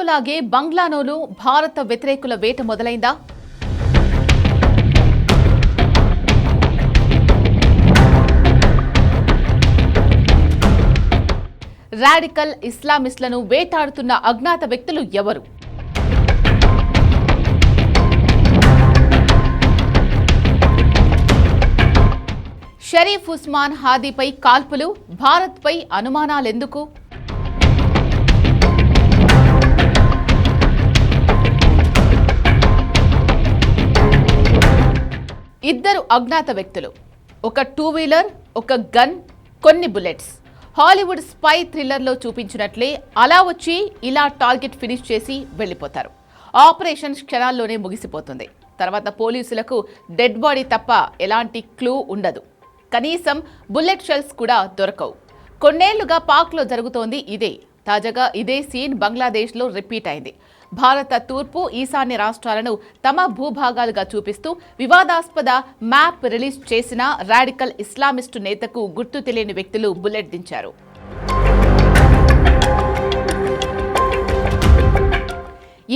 చైనాలాగే బంగ్లాలోనూ భారత వ్యతిరేకుల వేట మొదలైందా? రాడికల్ ఇస్లామిస్టులను వేటాడుతున్న అజ్ఞాత వ్యక్తులు ఎవరు? షరీఫ్ ఉస్మాన్ హాదీపై కాల్పులు, భారత్పై అనుమానాలెందుకు? ఇద్దరు అజ్ఞాత వ్యక్తులు, ఒక టూ వీలర్, ఒక గన్, కొన్ని బుల్లెట్స్. హాలీవుడ్ స్పై థ్రిల్లర్లో చూపించినట్లే అలా వచ్చి ఇలా టార్గెట్ ఫినిష్ చేసి వెళ్లిపోతారు. ఆపరేషన్ క్షణాల్లోనే ముగిసిపోతుంది. తర్వాత పోలీసులకు డెడ్ బాడీ తప్ప ఎలాంటి క్లూ ఉండదు. కనీసం బుల్లెట్ షెల్స్ కూడా దొరకవు. కొన్నేళ్లుగా పాక్లో జరుగుతోంది ఇదే. తాజాగా ఇదే సీన్ బంగ్లాదేశ్లో రిపీట్ అయింది. భారత తూర్పు, ఈశాన్య రాష్ట్రాలను తమ భూభాగాలుగా చూపిస్తూ వివాదాస్పద మ్యాప్ రిలీజ్ చేసిన రాడికల్ ఇస్లామిస్టు నేతకు గుర్తు తెలియని వ్యక్తులు బుల్లెట్ దించారు.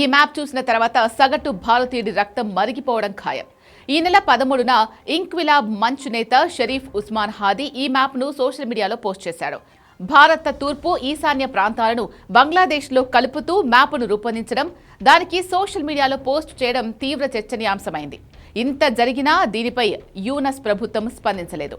ఈ మ్యాప్ చూసిన తర్వాత సగటు భారతీయుడి రక్తం మరిగిపోవడం ఖాయం. ఈ నెల 13న ఇంక్విలాబ్ మంచ్ నేత షరీఫ్ ఉస్మాన్ హాదీ ఈ మ్యాప్ను సోషల్ మీడియాలో పోస్ట్ చేశాడు. భారత తూర్పు, ఈశాన్య ప్రాంతాలను బంగ్లాదేశ్లో కలుపుతూ మ్యాప్ను రూపొందించడం, దానికి సోషల్ మీడియాలో పోస్ట్ చేయడం తీవ్ర చర్చనీయాంశమైంది. ఇంత జరిగినా దీనిపై యూనస్ ప్రభుత్వం స్పందించలేదు.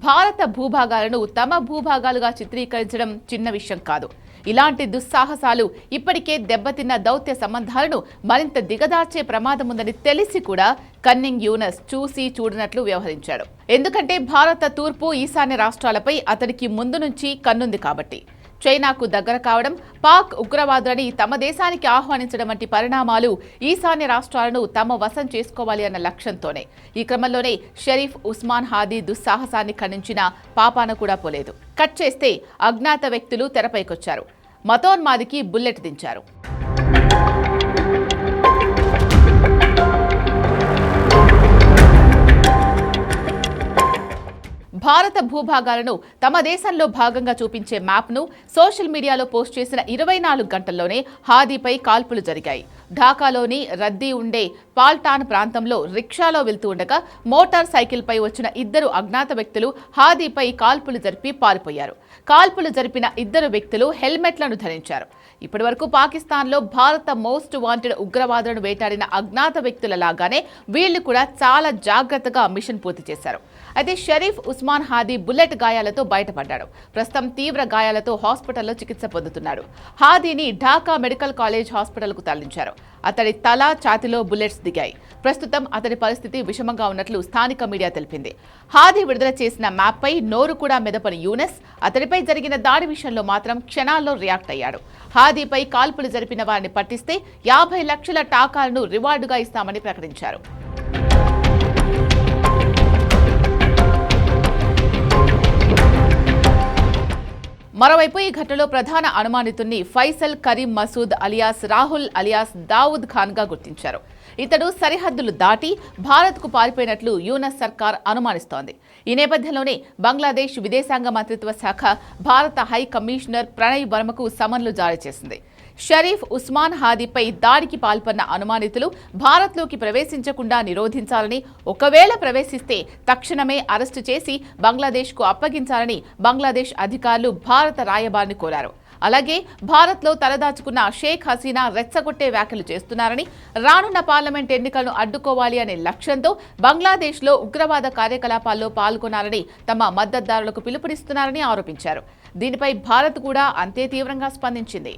భారత భూభాగాలను తమ భూభాగాలుగా చిత్రీకరించడం చిన్న విషయం కాదు. ఇలాంటి దుస్సాహసాలు ఇప్పటికే దెబ్బతిన్న దౌత్య సంబంధాలను మరింత దిగదార్చే ప్రమాదం ఉందని తెలిసి కూడా కన్నింగ్ యూనస్ చూసి చూడనట్లు వ్యవహరించాడు. ఎందుకంటే భారత తూర్పు, ఈశాన్య రాష్ట్రాలపై అతడికి ముందు నుంచి కన్నుంది కాబట్టి. చైనాకు దగ్గర కావడం, పాక్ ఉగ్రవాదులని తమ దేశానికి ఆహ్వానించడం వంటి పరిణామాలు ఈశాన్య రాష్ట్రాలను తమ వశం చేసుకోవాలి అన్న లక్ష్యంతోనే. ఈ క్రమంలోనే షరీఫ్ ఉస్మాన్ హాదీ దుస్సాహసాన్ని ఖండించిన పాపాన కూడా పోలేదు. కట్ చేస్తే అజ్ఞాత వ్యక్తులు తెరపైకొచ్చారు. మతోన్మాదికి బుల్లెట్ దించారు. భారత భూభాగాలను తమ దేశంలో భాగంగా చూపించే మ్యాప్ను సోషల్ మీడియాలో పోస్ట్ చేసిన 24 గంటల్లోనే హాదీపై కాల్పులు జరిగాయి. ఢాకాలోని రద్దీ ఉండే పాల్టాన్ ప్రాంతంలో రిక్షాలో వెళ్తూ ఉండగా మోటార్ సైకిల్పై వచ్చిన ఇద్దరు అజ్ఞాత వ్యక్తులు హాదీపై కాల్పులు జరిపి పారిపోయారు. కాల్పులు జరిపిన ఇద్దరు వ్యక్తులు హెల్మెట్లను ధరించారు. ఇప్పటివరకు పాకిస్తాన్లో భారత మోస్ట్ వాంటెడ్ ఉగ్రవాదులను వేటాడిన అజ్ఞాత వ్యక్తుల లాగానే వీళ్లు కూడా చాలా జాగ్రత్తగా మిషన్ పూర్తి చేశారు. అయితే షరీఫ్ ఉస్మాన్ హాదీ బుల్లెట్ గాయాలతో బయటపడ్డాడు. ప్రస్తుతం తీవ్ర గాయాలతో హాస్పిటల్లో చికిత్స పొందుతున్నాడు. హాదీని ఢాకా మెడికల్ కాలేజ్ హాస్పిటల్కు తరలించారు. అతడి తల, ఛాతిలో బుల్లెట్స్ దిగాయి. ప్రస్తుతం అతడి పరిస్థితి విషమంగా ఉన్నట్లు స్థానిక మీడియా తెలిపింది. హాదీ విడుదల చేసిన మ్యాప్పై నోరు కూడా మెదపని యూనస్ అతడిపై జరిగిన దాడి విషయంలో మాత్రం క్షణాల్లో రియాక్ట్ అయ్యాడు. హాదీపై కాల్పులు జరిపిన వారిని పట్టిస్తే 50 లక్షల టాకాలను రివార్డుగా ఇస్తామని ప్రకటించారు. మరోవైపు ఈ ఘటనలో ప్రధాన అనుమానితుణ్ణి ఫైసల్ కరీం మసూద్ అలియాస్ రాహుల్ అలియాస్ దావుద్ ఖాన్గా గుర్తించారు. ఇతడు సరిహద్దులు దాటి భారత్కు పారిపోయినట్లు యూనస్ సర్కార్ అనుమానిస్తోంది. ఈ నేపథ్యంలోనే బంగ్లాదేశ్ విదేశాంగ మంత్రిత్వ శాఖ భారత హై కమిషనర్ ప్రణయ్ వర్మకు సమన్లు జారీ చేసింది. షరీఫ్ ఉస్మాన్ హాదీపై దాడికి పాల్పన్న అనుమానితులు భారత్లోకి ప్రవేశించకుండా నిరోధించాలని, ఒకవేళ ప్రవేశిస్తే తక్షణమే అరెస్టు చేసి బంగ్లాదేశ్కు అప్పగించాలని బంగ్లాదేశ్ అధికారులు భారత రాయబారిని కోరారు. అలాగే భారత్లో తలదాచుకున్న షేక్ హసీనా రెచ్చగొట్టే వ్యాఖ్యలు చేస్తున్నారని, రానున్న పార్లమెంట్ ఎన్నికలను అడ్డుకోవాలి అనే లక్ష్యంతో బంగ్లాదేశ్లో ఉగ్రవాద కార్యకలాపాల్లో పాల్గొనాలని తమ మద్దతుదారులకు పిలుపునిస్తున్నారని ఆరోపించారు. దీనిపై భారత్ కూడా అంతే తీవ్రంగా స్పందించింది.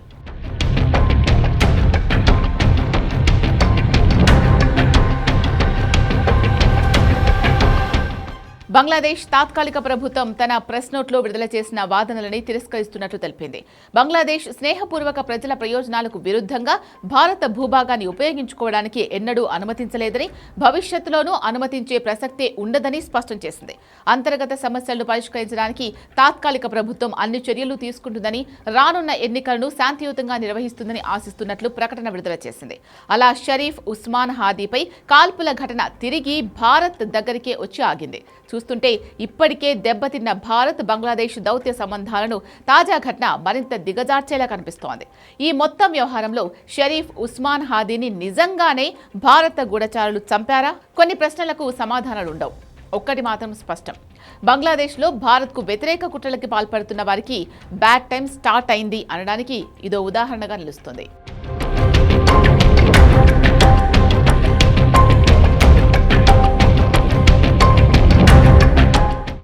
బంగ్లాదేశ్ తాత్కాలిక ప్రభుత్వం తన ప్రెస్ నోట్లో విడుదల చేసిన వాదనలని తిరస్కరిస్తున్నట్లు తెలిపింది. బంగ్లాదేశ్ స్నేహపూర్వక ప్రజల ప్రయోజనాలకు విరుద్ధంగా భారత భూభాగాన్ని ఉపయోగించుకోవడానికి ఎన్నడూ అనుమతించలేదని, భవిష్యత్తులోనూ అనుమతించే ప్రసక్తే ఉండదని స్పష్టం చేసింది. అంతర్గత సమస్యలను పరిష్కరించడానికి తాత్కాలిక ప్రభుత్వం అన్ని చర్యలు తీసుకుంటుందని, రానున్న ఎన్నికలను శాంతియుతంగా నిర్వహిస్తుందని ఆశిస్తున్నట్లు ప్రకటన విడుదల చేసింది. అలా షరీఫ్ ఉస్మాన్ హాదీపై కాల్పుల ఘటన తిరిగి భారత్ దగ్గరికే వచ్చి ఆగింది. చూస్తుంటే ఇప్పటికే దెబ్బతిన్న భారత్ బంగ్లాదేశ్ దౌత్య సంబంధాలను తాజా ఘటన మరింత దిగజార్చేలా కనిపిస్తోంది. ఈ మొత్తం వ్యవహారంలో షరీఫ్ ఉస్మాన్ హాదీని నిజంగానే భారత గూఢచారులు చంపారా? కొన్ని ప్రశ్నలకు సమాధానాలుండవు. ఒక్కటి మాత్రం స్పష్టం, బంగ్లాదేశ్లో భారత్కు వ్యతిరేక కుట్రలకి పాల్పడుతున్న వారికి బ్యాడ్ టైం స్టార్ట్ అయింది అనడానికి ఇదో ఉదాహరణగా నిలుస్తుంది.